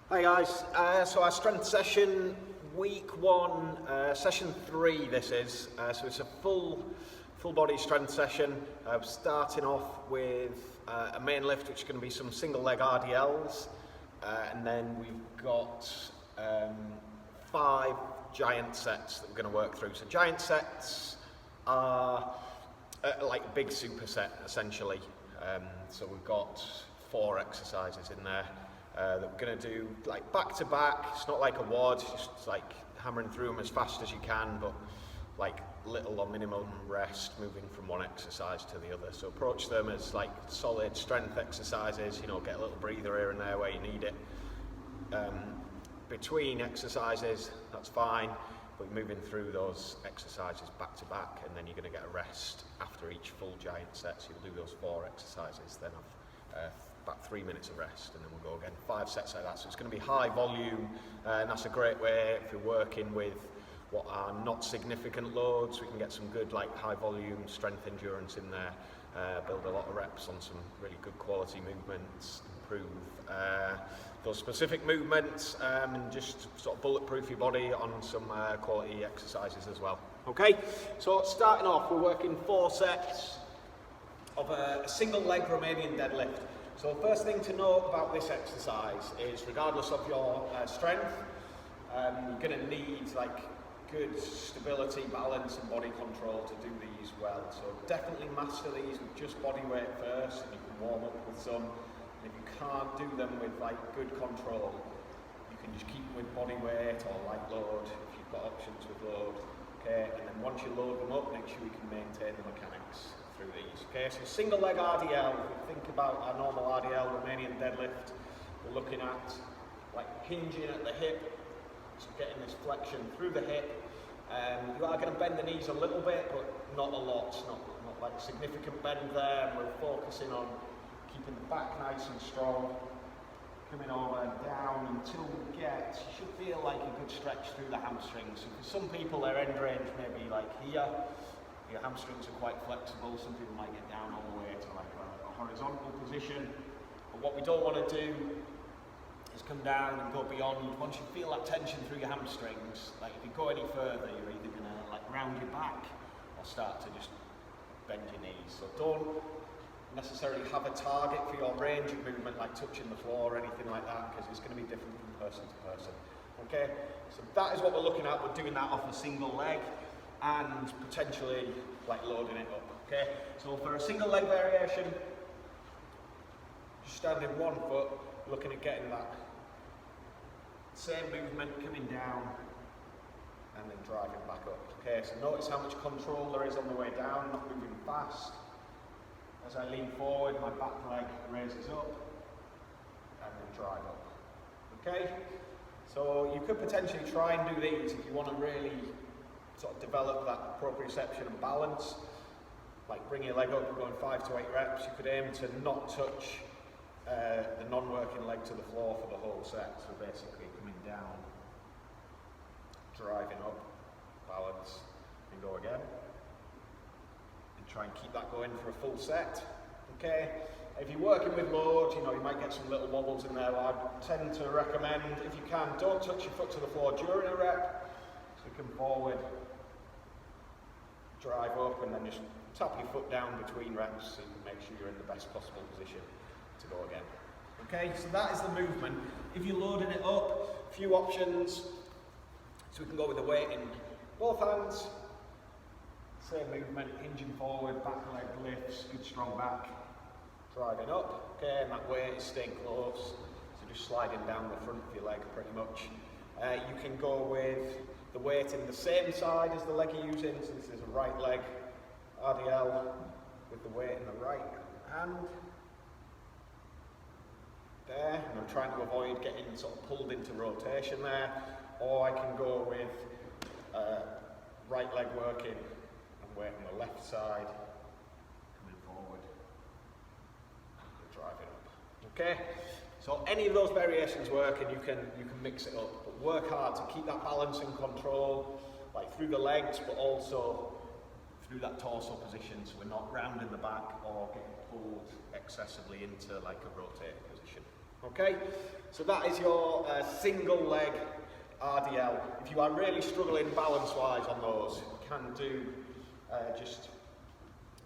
Hi guys, so our strength session, week 1, session 3 this is, so it's a full body strength session, starting off with a main lift which is going to be some single leg RDLs, and then we've got 5 giant sets that we're going to work through. So giant sets are like a big superset essentially, so we've got 4 exercises in there. That we're going to do like back to back. It's not like a WOD, just like hammering through them as fast as you can, but like little or minimum rest, moving from one exercise to the other. So approach them as like solid strength exercises, you know, get a little breather here and there where you need it. Between exercises, that's fine, but moving through those exercises back to back, and then you're going to get a rest after each full giant set. So you'll do those 4 exercises, then have about 3 minutes of rest, and then we'll go again 5 sets like that. So it's going to be high volume, and that's a great way if you're working with what are not significant loads. We can get some good like high volume strength endurance in there, build a lot of reps on some really good quality movements, improve those specific movements, and just sort of bulletproof your body on some quality exercises as well. Okay, so starting off, we're working 4 sets of a single leg Romanian deadlift. So first thing to note about this exercise is, regardless of your strength, you're going to need like good stability, balance and body control to do these well. So definitely master these with just body weight first, and you can warm up with some. And if you can't do them with like good control, you can just keep them with body weight or light load if you've got options with load. Okay, and then once you load them up, make sure you can maintain the mechanics through these. Okay, so single leg RDL, if we think about our normal RDL Romanian deadlift, we're looking at like hinging at the hip, so getting this flexion through the hip. You are going to bend the knees a little bit, but not a lot, not like significant bend there. And we're focusing on keeping the back nice and strong, coming over and down until we get, you should feel like a good stretch through the hamstrings. So for some people, their end range may be like here. Your hamstrings are quite flexible. Some people might get down all the way to like a horizontal position. But what we don't want to do is come down and go beyond. Once you feel that tension through your hamstrings, like if you go any further, you're either going to like round your back or start to just bend your knees. So don't necessarily have a target for your range of movement, like touching the floor or anything like that, because it's going to be different from person to person. Okay, so that is what we're looking at. We're doing that off a single leg and potentially like loading it up. Okay, so for a single leg variation, just standing 1 foot, looking at getting that same movement coming down and then driving back up. Okay, so notice how much control there is on the way down, not moving fast. As I lean forward, my back leg raises up and then drive up. Okay, so you could potentially try and do these if you want to really sort of develop that proprioception and balance. Like bring your leg up, we're going 5 to 8 reps. You could aim to not touch the non-working leg to the floor for the whole set. So basically coming down, driving up, balance, and go again. And try and keep that going for a full set. Okay. If you're working with load, you know, you might get some little wobbles in there. I tend to recommend, if you can, don't touch your foot to the floor during a rep. So come forward, drive up, and then just tap your foot down between reps so you can make sure you're in the best possible position to go again. Okay, so that is the movement. If you're loading it up, a few options. So we can go with the weight in both hands. Same movement, hinging forward, back leg lifts, good strong back. Driving up, okay, and that weight is staying close. So just sliding down the front of your leg pretty much. You can go with the weight in the same side as the leg you're using. So this is a right leg RDL with the weight in the right hand. There, and I'm trying to avoid getting sort of pulled into rotation there. Or I can go with right leg working and weight on the left side, coming forward, and driving up. Okay, so any of those variations work, and you can mix it up. But work hard to keep that balance and control, like through the legs, but also through that torso position, so we're not rounding the back or getting pulled excessively into like a rotated position. Okay, so that is your single leg RDL. If you are really struggling balance-wise on those, you can do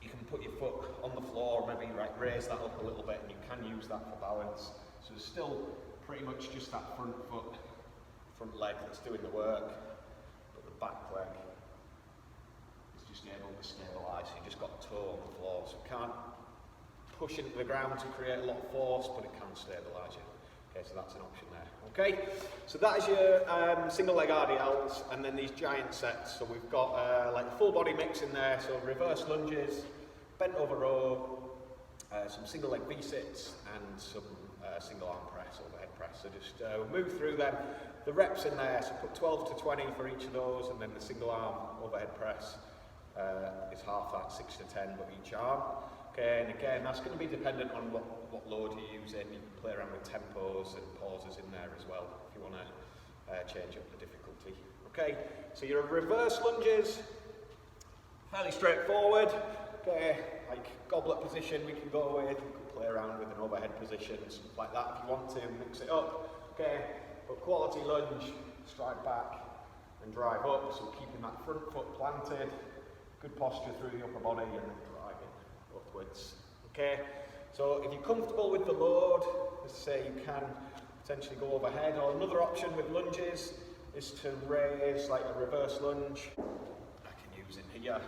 you can put your foot on the floor, maybe raise that up a little bit, and you can use that for balance. So it's still pretty much just that front leg that's doing the work, but the back leg is just able to stabilise. So you just got a toe on the floor, so you can't push into the ground to create a lot of force, but it can stabilise you. Okay, so that's an option there. Okay, so that is your single leg RDLs, and then these giant sets. So we've got like a full body mix in there, so reverse lunges, bent over row, some single leg V-sits, and some single arm press, overhead press. So just move through them. The reps in there, so put 12 to 20 for each of those, and then the single arm overhead press is half that, 6 to 10 for each arm. Okay, and again, that's going to be dependent on what load you're using. You can play around with tempos and pauses in there as well if you want to change up the difficulty. Okay, so your reverse lunges, fairly straightforward. Okay, like goblet position we can go with. You can play around with an overhead position, stuff like that if you want to, mix it up. Okay, but quality lunge, stride back and drive up, so keeping that front foot planted, good posture through the upper body, and then driving upwards. Okay, so if you're comfortable with the load, let's say you can potentially go overhead, or another option with lunges is to raise like a reverse lunge. I can use it here,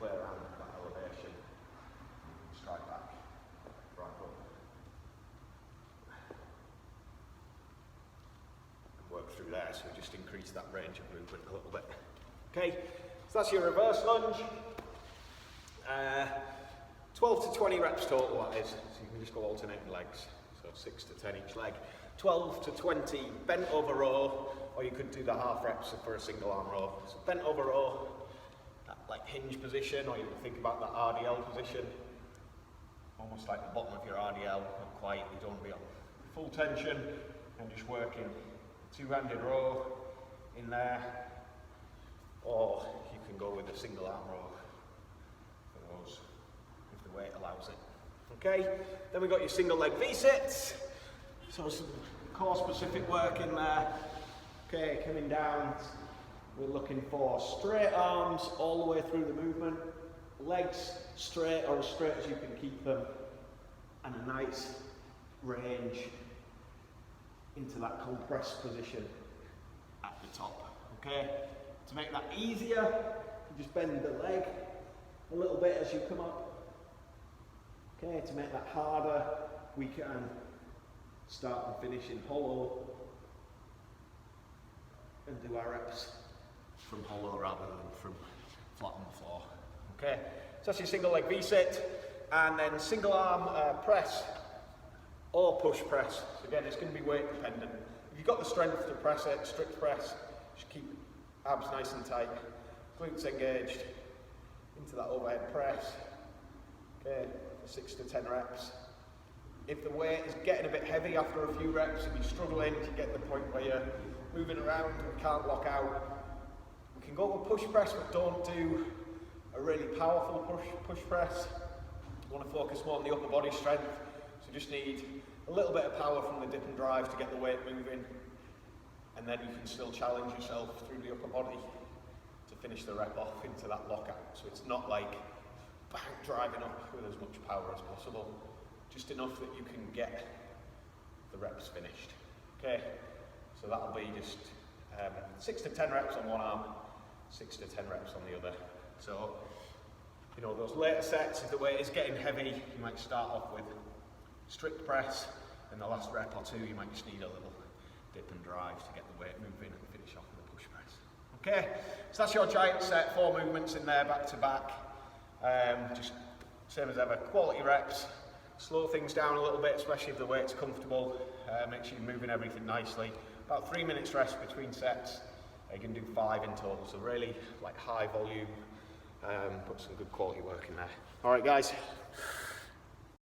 play around with that elevation, stride back, drive up, and work through there, so just increase that range of movement a little bit. Okay, so that's your reverse lunge. 12 to 20 reps total, that is, so you can just go alternating legs, so 6 to 10 each leg. 12 to 20 bent over row, or you could do the half reps for a single arm row. So bent over row, that like hinge position, or you can think about that RDL position, almost like the bottom of your RDL, not quite, you don't want to be on full tension, and just working two-handed row in there, or you can go with a single arm row for those, if the weight allows it. Okay, then we've got your single leg V-sits, so some core specific work in there. Okay, coming down, we're looking for straight arms all the way through the movement, legs straight or as straight as you can keep them, and a nice range into that cold press position at the top. Okay, to make that easier, you just bend the leg a little bit as you come up. Okay, to make that harder, we can start and finish in hollow and do our reps from hollow rather than from flat on the floor. Okay, so that's your single leg V-sit, and then single arm press or push press. So again, it's going to be weight dependent. If you've got the strength to press it, strict press, just keep abs nice and tight, glutes engaged, into that overhead press. Okay, 6 to 10 reps. If the weight is getting a bit heavy after a few reps, if you're struggling to get the point where you're moving around and can't lock out, we can go with push press, but don't do a really powerful push press. You want to focus more on the upper body strength, so you just need a little bit of power from the dip and drive to get the weight moving, and then you can still challenge yourself through the upper body to finish the rep off into that lockout. So it's not like bang, driving up with as much power as possible, just enough that you can get the reps finished. Okay, so that'll be just 6 to 10 reps on one arm, 6 to 10 reps on the other. So, you know, those later sets, if the weight is getting heavy, you might start off with strict press, and the last rep or two, you might just need a little dip and drive to get the weight moving and finish off with a push press. Okay, so that's your giant set, 4 movements in there, back to back. Just same as ever, quality reps. Slow things down a little bit, especially if the weight's comfortable. Make sure you're moving everything nicely. About 3 minutes rest between sets. You can do 5 in total, so really like high volume, put some good quality work in there. All right, guys.